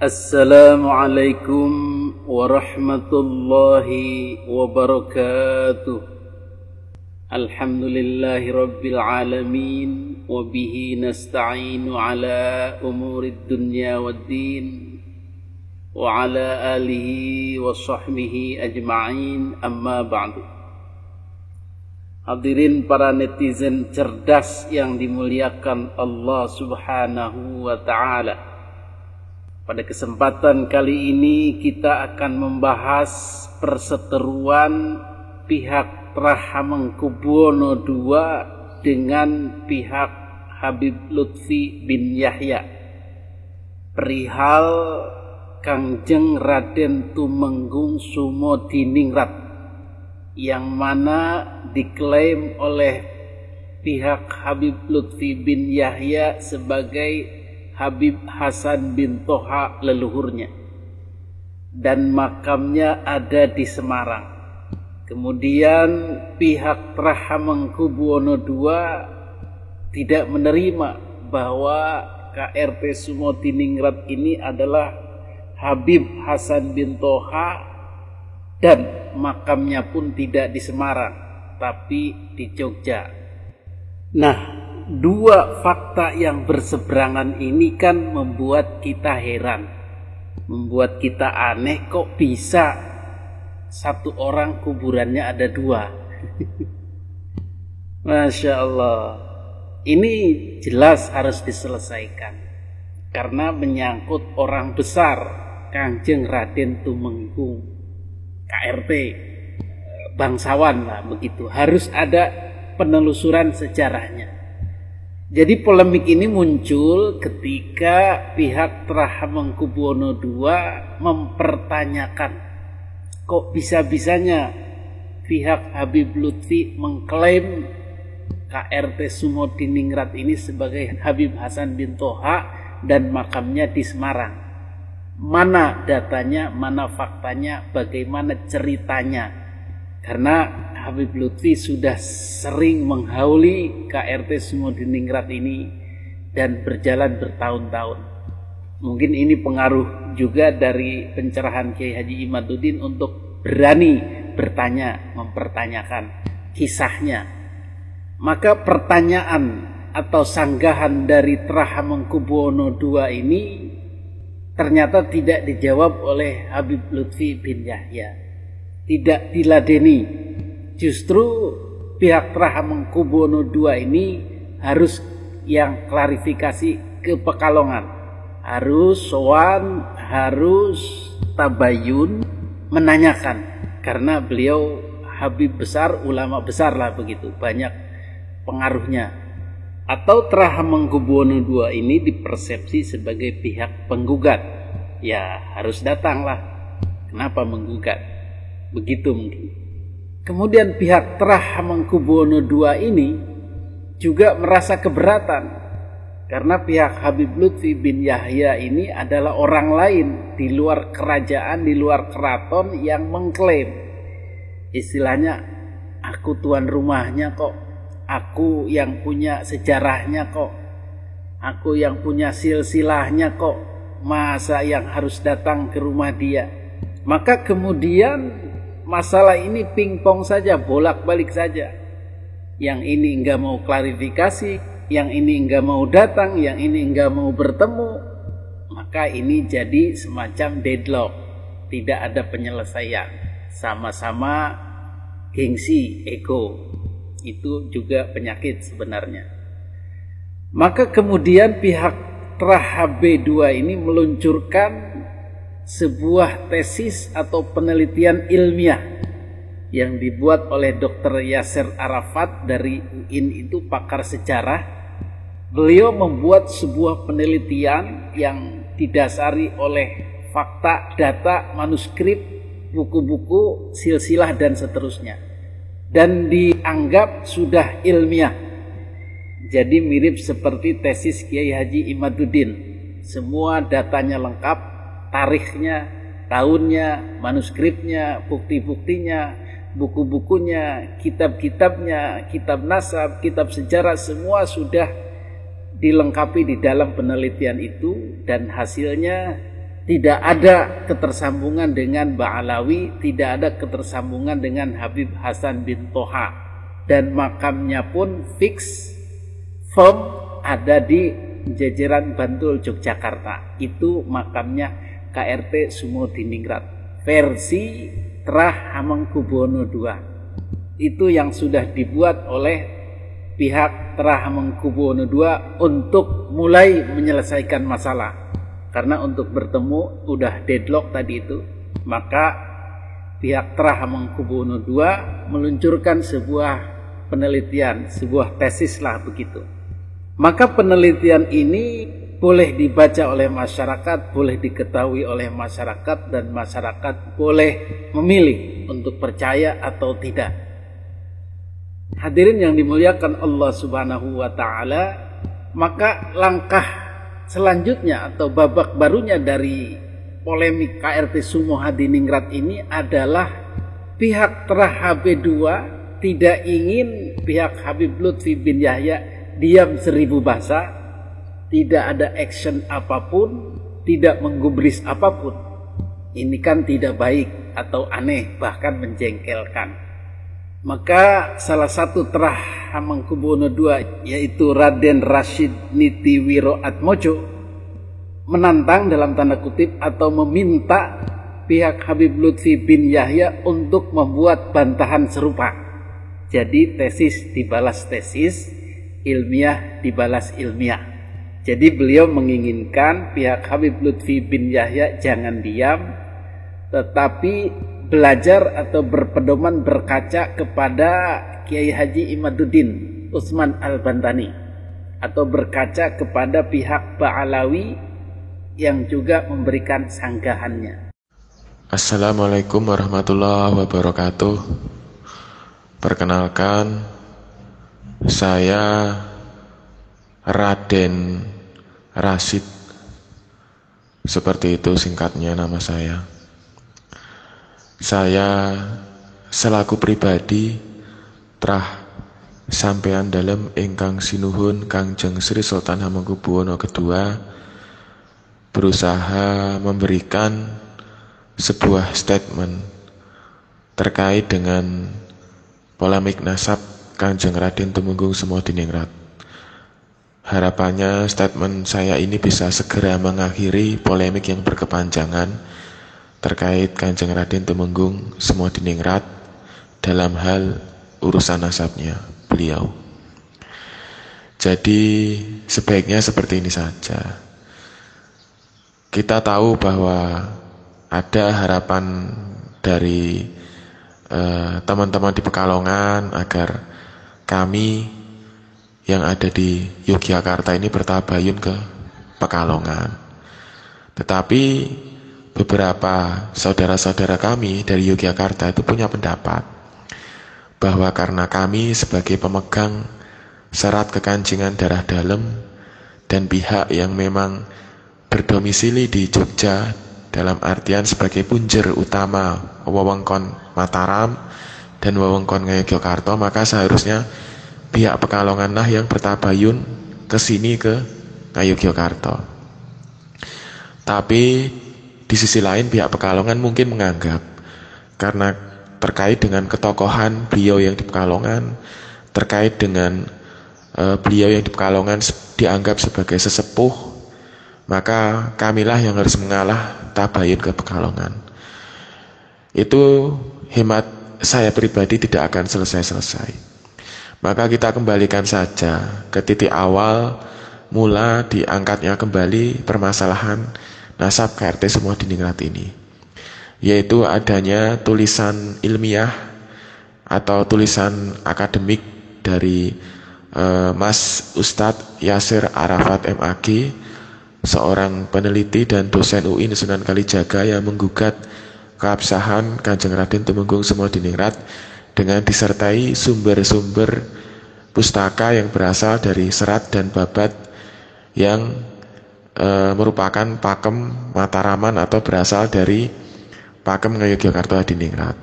Assalamualaikum warahmatullahi wabarakatuh. Alhamdulillahi rabbil alamin. Wabihi nasta'inu ala umurid dunya waddin. Wa ala alihi wa sahbihi ajma'in, amma ba'du. Hadirin para netizen cerdas yang dimuliakan Allah subhanahu wa ta'ala, pada kesempatan kali ini kita akan membahas perseteruan pihak Trahamengkubuwono II dengan pihak Habib Lutfi bin Yahya perihal Kangjeng Raden Tumenggung Sumodiningrat, yang mana diklaim oleh pihak Habib Lutfi bin Yahya sebagai Habib Hasan bin Toha leluhurnya, dan makamnya ada di Semarang. Kemudian pihak Trahamengkubuwono II tidak menerima bahwa KRT Sumodiningrat ini adalah Habib Hasan bin Toha, dan makamnya pun tidak di Semarang tapi di Jogja. Nah, dua fakta yang berseberangan ini kan membuat kita heran, membuat kita aneh, kok bisa satu orang kuburannya ada dua. Masya Allah, ini jelas harus diselesaikan karena menyangkut orang besar, Kangjeng Raden Tumenggung, KRT, bangsawan lah begitu, harus ada penelusuran sejarahnya. Jadi polemik ini muncul ketika pihak Trahamengkubuwono II mempertanyakan, kok bisa-bisanya pihak Habib Lutfi mengklaim KRT Sumodiningrat ini sebagai Habib Hasan bin Toha dan makamnya di Semarang. Mana datanya, mana faktanya, bagaimana ceritanya? Karena Habib Lutfi sudah sering menghauli KRT Sumodiningrat ini dan berjalan bertahun-tahun. Mungkin ini pengaruh juga dari pencerahan Kiai Haji Imaduddin untuk berani bertanya, mempertanyakan kisahnya. Maka pertanyaan atau sanggahan dari Trahamengkubuwono II ini ternyata tidak dijawab oleh Habib Lutfi bin Yahya, tidak diladeni. Justru pihak Trahamengkubuwono II ini harus yang klarifikasi ke Pekalongan, harus sowan, harus tabayun, menanyakan, karena beliau Habib besar, ulama besar lah begitu, banyak pengaruhnya. Atau Trahamengkubuwono II ini dipersepsi sebagai pihak penggugat, ya harus datanglah, kenapa menggugat, begitu mungkin. Kemudian pihak Trahamengkubuwono II ini juga merasa keberatan karena pihak Habib Lutfi bin Yahya ini adalah orang lain di luar kerajaan, di luar keraton yang mengklaim, istilahnya, aku tuan rumahnya kok, aku yang punya sejarahnya kok, aku yang punya silsilahnya kok, masa yang harus datang ke rumah dia. Maka kemudian masalah ini pingpong saja, bolak-balik saja. Yang ini enggak mau klarifikasi, yang ini enggak mau datang, yang ini enggak mau bertemu. Maka ini jadi semacam deadlock, tidak ada penyelesaian, sama-sama gengsi, ego. Itu juga penyakit sebenarnya. Maka kemudian pihak TraHB II ini meluncurkan sebuah tesis atau penelitian ilmiah yang dibuat oleh Dr. Yasser Arafat dari UIN, itu pakar sejarah. Beliau membuat sebuah penelitian yang didasari oleh fakta, data, manuskrip, buku-buku, silsilah dan seterusnya, dan dianggap sudah ilmiah. Jadi mirip seperti tesis Kiai Haji Imaduddin, semua datanya lengkap, tarikhnya, tahunnya, manuskripnya, bukti-buktinya, buku-bukunya, kitab-kitabnya, kitab nasab, kitab sejarah, semua sudah dilengkapi di dalam penelitian itu, dan hasilnya tidak ada ketersambungan dengan Ba'alawi, tidak ada ketersambungan dengan Habib Hasan bin Toha, dan makamnya pun fix firm ada di jajaran Bantul Yogyakarta. Itu makamnya KRT Sumodiningrat versi Trah Hamengkubuwono II. Itu yang sudah dibuat oleh pihak Trah Hamengkubuwono II untuk mulai menyelesaikan masalah. Karena untuk bertemu udah deadlock tadi itu, maka pihak Trah Hamengkubuwono II meluncurkan sebuah penelitian, sebuah tesis lah begitu. Maka penelitian ini boleh dibaca oleh masyarakat, boleh diketahui oleh masyarakat, dan masyarakat boleh memilih untuk percaya atau tidak. Hadirin yang dimuliakan Allah Subhanahu wa Ta'ala, maka langkah selanjutnya atau babak barunya dari polemik KRT Sumohadiningrat ini adalah pihak Trah HB2 tidak ingin pihak Habib Lutfi bin Yahya diam 1000 bahasa, tidak ada action apapun, tidak menggubris apapun. Ini kan tidak baik atau aneh, bahkan menjengkelkan. Maka salah satu Trah Hamengkubuwono II, yaitu Raden Rashid Nitiwiro Atmojo, menantang dalam tanda kutip atau meminta pihak Habib Lutfi bin Yahya untuk membuat bantahan serupa. Jadi tesis dibalas tesis, ilmiah dibalas ilmiah. Jadi beliau menginginkan pihak Habib Lutfi bin Yahya jangan diam, tetapi belajar atau berpedoman berkaca kepada Kiai Haji Imaduddin Utsman Al-Bantani, atau berkaca kepada pihak Ba'alawi yang juga memberikan sanggahannya. Assalamualaikum warahmatullahi wabarakatuh. Perkenalkan, saya Raden Rashid, seperti itu singkatnya nama saya. Saya selaku pribadi Trah sampean dalem ingkang sinuhun Kangjeng Sri Sultan Hamengkubuwono II berusaha memberikan sebuah statement terkait dengan polemik nasab Kanjeng Raden Tumenggung Sumodiningrat. Harapannya statement saya ini bisa segera mengakhiri polemik yang berkepanjangan terkait Kanjeng Raden Tumenggung Sumodiningrat dalam hal urusan nasabnya beliau. Jadi sebaiknya seperti ini saja. Kita tahu bahwa ada harapan dari teman-teman di Pekalongan agar kami yang ada di Yogyakarta ini bertabayun ke Pekalongan. Tetapi beberapa saudara-saudara kami dari Yogyakarta itu punya pendapat bahwa karena kami sebagai pemegang syarat kekancingan darah dalam dan pihak yang memang berdomisili di Jogja dalam artian sebagai punjer utama wewengkon Mataram dan wewengkon Ngayogyakarta, maka seharusnya pihak Pekalongan lah yang bertabayun ke sini ke Ngayogyakarta. Tapi di sisi lain pihak Pekalongan mungkin menganggap karena terkait dengan ketokohan beliau yang di Pekalongan, terkait dengan beliau yang di Pekalongan dianggap sebagai sesepuh, maka kamilah yang harus mengalah tabayun ke Pekalongan. Itu hemat saya pribadi tidak akan selesai-selesai. Maka kita kembalikan saja ke titik awal mula diangkatnya kembali permasalahan nasab KRT Sumodiningrat ini, yaitu adanya tulisan ilmiah atau tulisan akademik dari Mas Ustadz Yasir Arafat MAG, seorang peneliti dan dosen UI Sunan Kalijaga yang menggugat keabsahan Kanjeng Raden Tumenggung Sumodiningrat dengan disertai sumber-sumber pustaka yang berasal dari serat dan babat yang merupakan pakem Mataraman atau berasal dari pakem Ngayogyakarta Hadiningrat.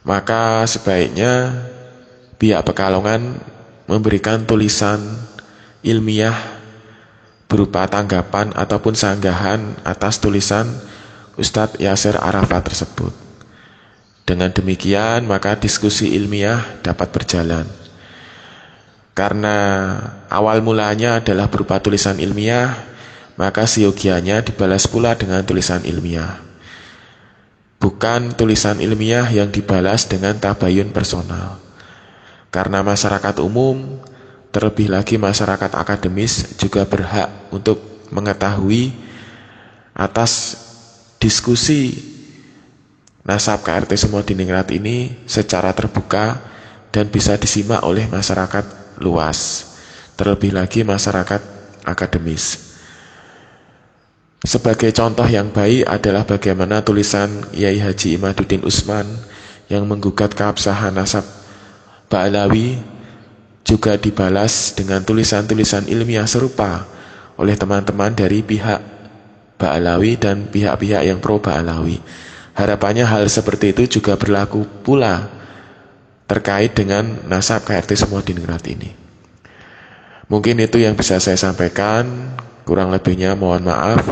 Maka sebaiknya pihak Pekalongan memberikan tulisan ilmiah berupa tanggapan ataupun sanggahan atas tulisan Ustadz Yasir Arafat tersebut. Dengan demikian maka diskusi ilmiah dapat berjalan. Karena awal mulanya adalah berupa tulisan ilmiah, maka siogianya dibalas pula dengan tulisan ilmiah. Bukan tulisan ilmiah yang dibalas dengan tabayun personal. Karena masyarakat umum, terlebih lagi masyarakat akademis juga berhak untuk mengetahui atas diskusi nasab KRT Sumodiningrat ini secara terbuka dan bisa disimak oleh masyarakat luas, terlebih lagi masyarakat akademis. Sebagai contoh yang baik adalah bagaimana tulisan Yai Haji Imaduddin Usman yang menggugat keabsahan nasab Ba'alawi juga dibalas dengan tulisan-tulisan ilmiah serupa oleh teman-teman dari pihak Ba'alawi dan pihak-pihak yang pro Ba'alawi. Harapannya hal seperti itu juga berlaku pula terkait dengan nasab KRT Sumodiningrat ini. Mungkin itu yang bisa saya sampaikan, kurang lebihnya mohon maaf.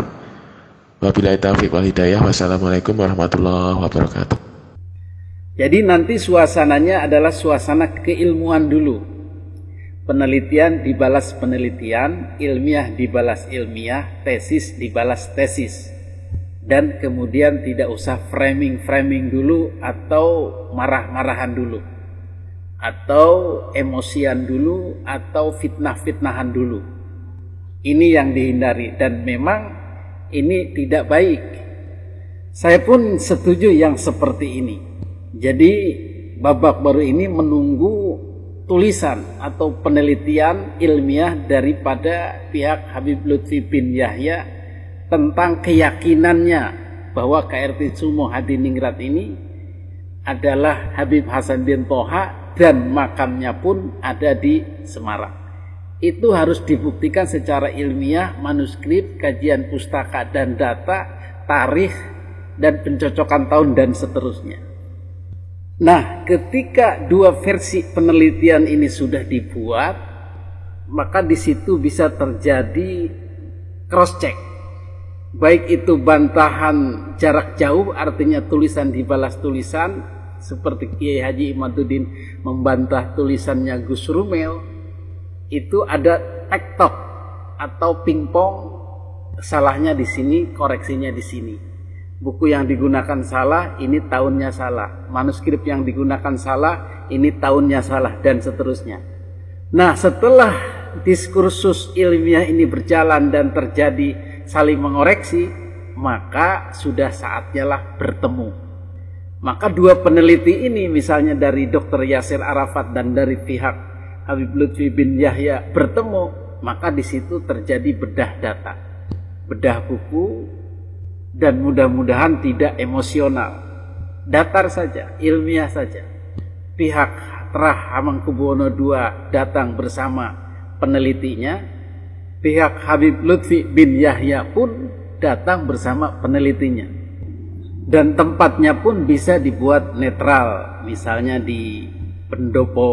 Wabillahi taufiq wal hidayah. Wassalamualaikum warahmatullahi wabarakatuh. Jadi nanti suasananya adalah suasana keilmuan dulu. Penelitian dibalas penelitian, ilmiah dibalas ilmiah, tesis dibalas tesis. Dan kemudian tidak usah framing dulu atau marah-marahan dulu, atau emosian dulu, atau fitnah-fitnahan dulu. Ini yang dihindari dan memang ini tidak baik. Saya pun setuju yang seperti ini. Jadi babak baru ini menunggu tulisan atau penelitian ilmiah daripada pihak Habib Lutfi bin Yahya tentang keyakinannya bahwa KRT Sumodiningrat ini adalah Habib Hasan bin Toha dan makamnya pun ada di Semarang. Itu harus dibuktikan secara ilmiah, manuskrip, kajian pustaka dan data, tarikh dan pencocokan tahun dan seterusnya. Nah, ketika dua versi penelitian ini sudah dibuat, maka di situ bisa terjadi cross check. Baik itu bantahan jarak jauh, artinya tulisan dibalas tulisan, seperti Kiai Haji Imaduddin membantah tulisannya Gus Rumel, itu ada tektok atau pingpong, salahnya di sini, koreksinya di sini. Buku yang digunakan salah, ini tahunnya salah. Manuskrip yang digunakan salah, ini tahunnya salah, dan seterusnya. Nah, setelah diskursus ilmiah ini berjalan dan terjadi saling mengoreksi, maka sudah saatnya lah bertemu. Maka dua peneliti ini, misalnya dari Dr. Yasir Arafat dan dari pihak Habib Lutfi bin Yahya bertemu, maka di situ terjadi bedah data, bedah buku, dan mudah-mudahan tidak emosional, datar saja, ilmiah saja. Pihak Trah Hamengkubuwono II datang bersama penelitinya, pihak Habib Lutfi bin Yahya pun datang bersama penelitinya, dan tempatnya pun bisa dibuat netral, misalnya di pendopo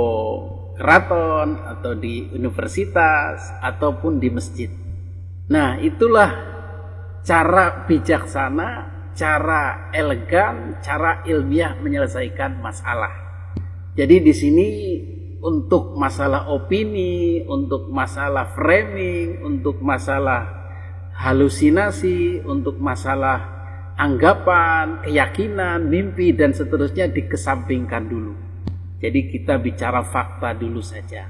keraton atau di universitas ataupun di masjid. Nah, itulah cara bijaksana, cara elegan, cara ilmiah menyelesaikan masalah. Jadi di sini untuk masalah opini, untuk masalah framing, untuk masalah halusinasi, untuk masalah anggapan, keyakinan, mimpi dan seterusnya dikesampingkan dulu. Jadi kita bicara fakta dulu saja.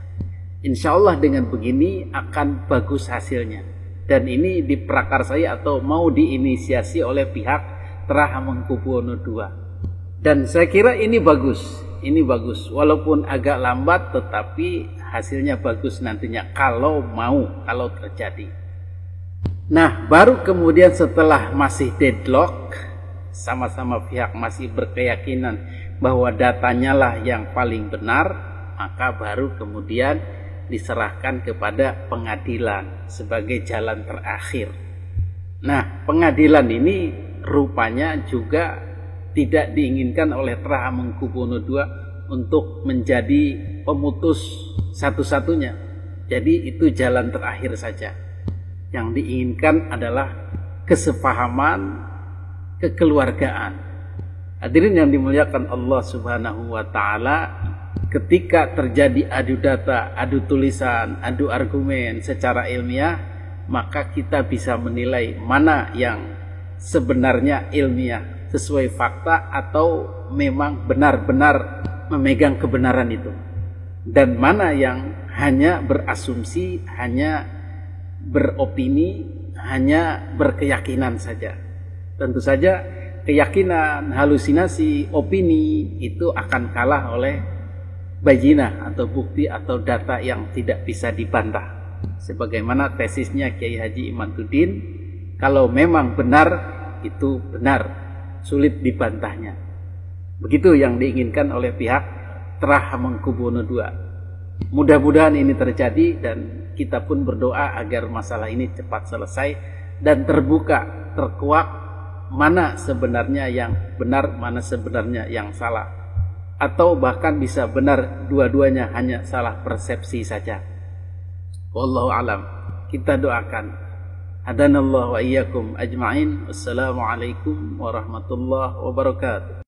Insya Allah dengan begini akan bagus hasilnya. Dan ini diprakarsai atau mau diinisiasi oleh pihak Trah Hamengkubuwono II. Dan saya kira ini bagus. Ini bagus. Walaupun agak lambat tetapi hasilnya bagus nantinya kalau mau, kalau terjadi. Nah, baru kemudian setelah masih deadlock, sama-sama pihak masih berkeyakinan bahwa datanya lah yang paling benar, maka baru kemudian diserahkan kepada pengadilan sebagai jalan terakhir. Nah, pengadilan ini rupanya juga tidak diinginkan oleh Trah Hamengkubuwono II untuk menjadi pemutus satu-satunya. Jadi itu jalan terakhir saja. Yang diinginkan adalah kesepahaman, kekeluargaan. Hadirin yang dimuliakan Allah Subhanahu wa taala, ketika terjadi adu data, adu tulisan, adu argumen secara ilmiah, maka kita bisa menilai mana yang sebenarnya ilmiah sesuai fakta atau memang benar-benar memegang kebenaran itu, dan mana yang hanya berasumsi, hanya beropini, hanya berkeyakinan saja. Tentu saja keyakinan, halusinasi, opini itu akan kalah oleh bayinah atau bukti atau data yang tidak bisa dibantah. Sebagaimana tesisnya Kiai Haji Imaduddin, kalau memang benar itu benar, sulit dibantahnya. Begitu yang diinginkan oleh pihak Terah Hamengkubuwono II. Mudah-mudahan ini terjadi dan kita pun berdoa agar masalah ini cepat selesai dan terbuka, terkuak mana sebenarnya yang benar, mana sebenarnya yang salah, atau bahkan bisa benar dua-duanya, hanya salah persepsi saja. Wallahu alam. Kita doakan. Hadanallahu wa iyyakum ajma'in. Wassalamualaikum warahmatullahi wabarakatuh.